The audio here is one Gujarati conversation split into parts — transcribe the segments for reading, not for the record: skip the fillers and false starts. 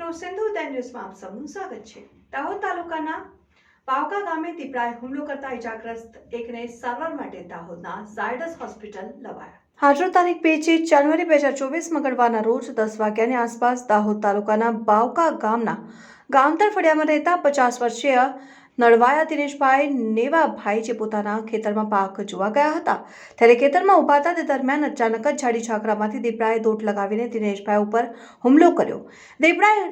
મિત્રો, સિંધુ ઉદય ન્યૂઝમાં આપ સૌનું સ્વાગત છે। દાહોદ તાલુકાના બાવકા ગામે દીપડાએ હુમલો કરતા ઇજાગ્રસ્ત એકને સારવાર માટે દાહોદના ઝાયડસ હોસ્પિટલ લવાયા। હાજર તારીખ 2 જાન્યુઆરી 2024 મંગળવારના રોજ 10 વાગ્યાની આસપાસ દાહોદ તાલુકાના બાવકા ગામના ગામતળ ફળિયામાં રહેતા 50 વર્ષીય નળવાયા દિનેશભાઈ નેવાભાઈ જે પોતાના ખેતરમાં પાક જોવા ગયા હતા ત્યારે ખેતરમાં ઉભા હતા તે દરમિયાન અચાનક જ ઝાડી ઝાકરામાંથી દીપડાએ દોટ લગાવીને દિનેશભાઈ ઉપર હુમલો કર્યો। દીપડાએ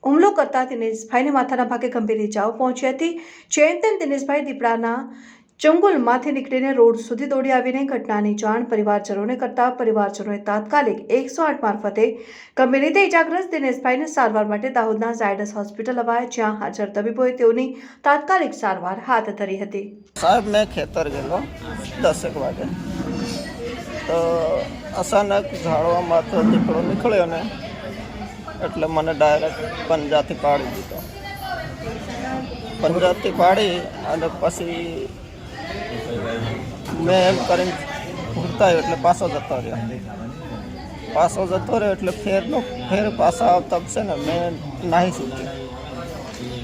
હુમલો કરતા દિનેશભાઈને માથાના ભાગે ગંભીર ઇજાઓ પહોંચી હતી। જેમ તેમ દિનેશભાઈ દીપડાના ચંગુલમાંથી નીકળીને રોડ સુધી દોડી આવીને ઘટનાની જાણ પરિવારજનોને કરતા પરિવારજનોએ તાત્કાલિક 108 મારફતે ગંભીર રીતે ઇજાગ્રસ્ત દિનેશભાઈને સારવાર માટે દાહોદના ઝાયડસ હોસ્પિટલ લવાયા, જ્યાં હાજર તબીબોએ તેઓની તાત્કાલિક સારવાર હાથ ધરી હતી। સાહેબ મેં ખેતર ગયેલો 10 વાગે તો અચાનક ઝાડવામાંથી દીપડો નીકળ્યો ને એટલે મને ડાયરેક્ટ પંજાથી પાડી દીધો। પંજાથી પાડી અને પછી મેં એમ કરીને ઘૂરતાયો એટલે પાછો જતો રહ્યો એટલે ફેર પાછા આવતા છે ને મેં નાહી છૂટી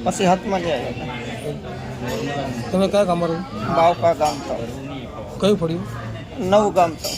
પછી હાથમાં નહીં આવ્યો। તમે કયા ગામ? બાવકા ગામ તો કયું પડ્યું? નવું ગામ તો